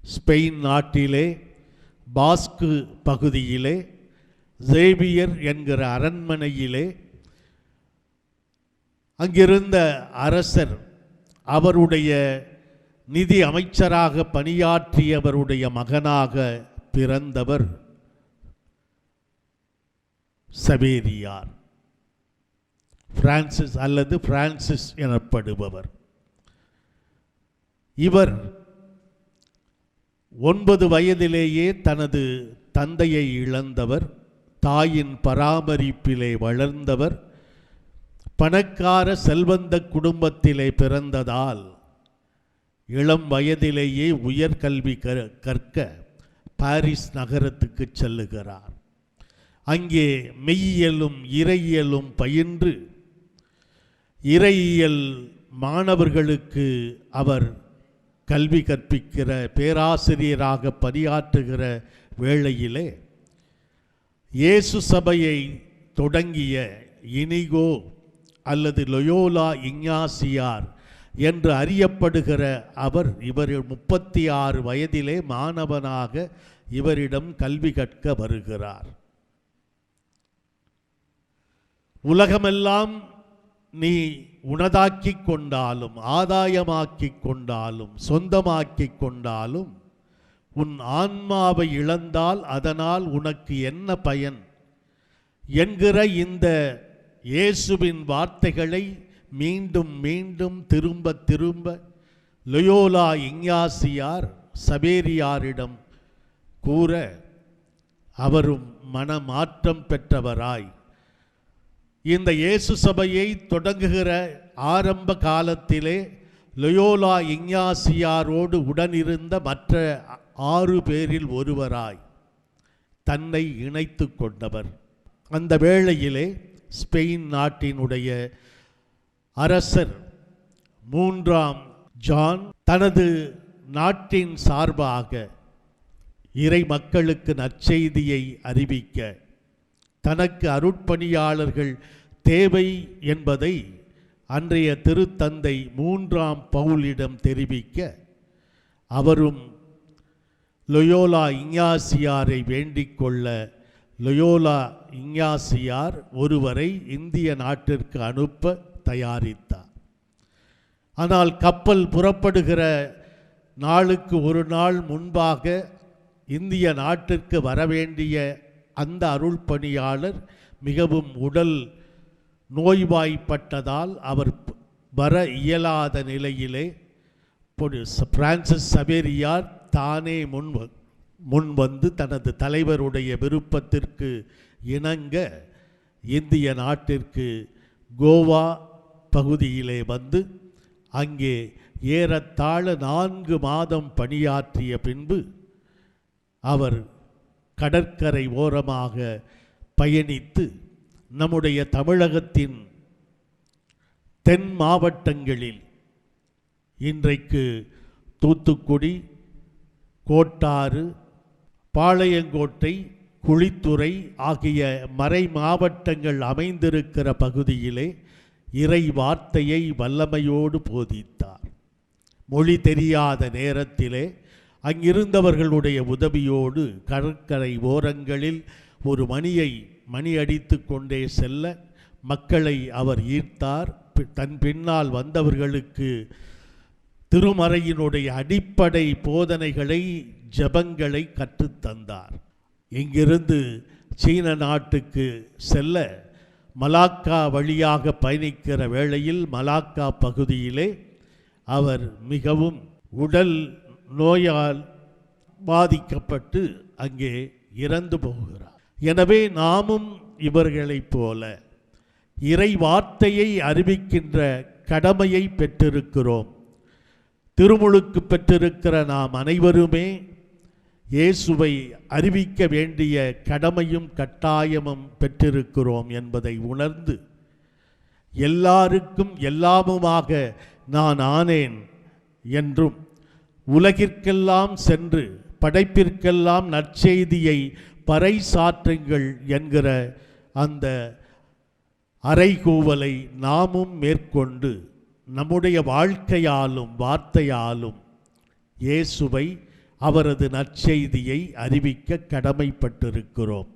Spain நாட்டிலே பாஸ்கு பகுதியிலே Xavier என்கிற அரண்மனையிலே அங்கிருந்த அரசர் அவருடைய நிதி அமைச்சராக பணியாற்றியவருடைய மகனாக பிறந்தவர் சவேரியார், பிரான்சிஸ் அல்லது பிரான்சிஸ் எனப்படுபவர். இவர் 9 வயதிலேயே தனது தந்தையை இழந்தவர், தாயின் பராமரிப்பிலே வளர்ந்தவர். பணக்கார செல்வந்த குடும்பத்திலே பிறந்ததால் இளம் வயதிலேயே உயர்கல்வி கற்க பாரிஸ் நகரத்துக்கு செல்லுகிறார். அங்கே மெய்யியலும் இறையியலும் பயின்று இறையியல் மாணவர்களுக்கு அவர் கல்வி கற்பிக்கிற பேராசிரியராக பணியாற்றுகிற வேளையிலே இயேசு சபையை தொடங்கிய இனிகோ அல்லது லொயோலா இஞ்ஞாசியார் என்று அறியப்படுகிற அவர் 36 வயதிலே மாணவனாக இவரிடம் கல்வி கற்க வருகிறார். உலகமெல்லாம் நீ உனதாக்கிக் கொண்டாலும் ஆதாயமாக்கிக் கொண்டாலும் சொந்தமாக்கிக் கொண்டாலும் உன் ஆன்மாவை இழந்தால் அதனால் உனக்கு என்ன பயன் என்கிற இந்த இயேசுவின் வார்த்தைகளை மீண்டும் மீண்டும் திரும்ப திரும்ப லொயோலா இஞ்ஞாசியார் சவேரியாரிடம் கூற அவரும் மனமாற்றம் பெற்றவராய் இந்த இயேசு சபையை தொடங்குகிற ஆரம்ப காலத்திலே லொயோலா இஞ்ஞாசியாரோடு உடனிருந்த மற்ற 6 பேரில் ஒருவராய் தன்னை இணைத்து கொண்டவர். அந்த வேளையிலே ஸ்பெயின் நாட்டினுடைய அரசர் 3ஆம் ஜான் தனது நாட்டின் சார்பாக இறை மக்களுக்கு நற்செய்தியை அறிவிக்க தனக்கு அருட்பணியாளர்கள் தேவை என்பதை அன்றைய திருத்தந்தை 3ஆம் பவுலிடம் தெரிவிக்க அவரும் லொயோலா இஞ்ஞாசியாரை வேண்டிக் கொள்ள லொயோலா இஞ்ஞாசியார் ஒருவரை இந்திய நாட்டிற்கு அனுப்ப தயாரித்தார். ஆனால் கப்பல் புறப்படுகிற நாளுக்கு ஒரு நாள் முன்பாக இந்திய நாட்டிற்கு வரவேண்டிய அந்த அருள்பணியாளர் மிகவும் உடல் நோய்வாய்ப்பட்டதால் அவர் வர இயலாத நிலையிலே பிரான்சிஸ் சவேரியார் தானே முன்வந்து தனது தலைவருடைய விருப்பத்திற்கு இணங்க இந்திய நாட்டிற்கு கோவா பகுதியிலே வந்து அங்கே ஏறத்தாழ 4 மாதம் பணியாற்றிய பின்பு அவர் கடற்கரை ஓரமாக பயணித்து நம்முடைய தமிழகத்தின் தென் மாவட்டங்களில் இன்றைக்கு தூத்துக்குடி, கோட்டாறு, பாளையங்கோட்டை, குழித்துறை ஆகிய மறை மாவட்டங்கள் அமைந்திருக்கிற பகுதியிலே இறை வார்த்தையை வல்லமையோடு போதித்தார். மொழி தெரியாத நேரத்திலே அங்கிருந்தவர்களுடைய உதவியோடு கடற்கரை ஓரங்களில் ஒரு மணி அடித்து கொண்டே செல்ல மக்களை அவர் ஈர்த்தார். தன் பின்னால் வந்தவர்களுக்கு திருமறையினுடைய அடிப்படை போதனைகளை ஜபங்களை கற்றுத்தந்தார். இங்கிருந்து சீன நாட்டுக்கு செல்ல மலாக்கா வழியாக பயணிக்கிற வேளையில் மலாக்கா பகுதியிலே அவர் மிகவும் உடல் நோயால் பாதிக்கப்பட்டு அங்கே இறந்து போகிறார். எனவே நாமும் இவர்களைப் போல இறை வார்த்தையை அறிவிக்கின்ற கடமையை பெற்றிருக்கிறோம். திருமுழுக்கு பெற்றிருக்கிற நாம் அனைவருமே இயேசுவை அறிவிக்க வேண்டிய கடமையும் கட்டாயமும் பெற்றிருக்கிறோம் என்பதை உணர்ந்து எல்லாருக்கும் எல்லாமுமாக நான் ஆனேன் என்றும் உலகிற்கெல்லாம் சென்று படைப்பிற்கெல்லாம் நற்செய்தியை பறைசாற்றுங்கள் என்கிற அந்த அறைகூவலை நாமும் மேற்கொண்டு நம்முடைய வாழ்க்கையாலும் வார்த்தையாலும் இயேசுவை அவரது நற்செய்தியை அறிவிக்க கடமைப்பட்டிருக்கிறோம்.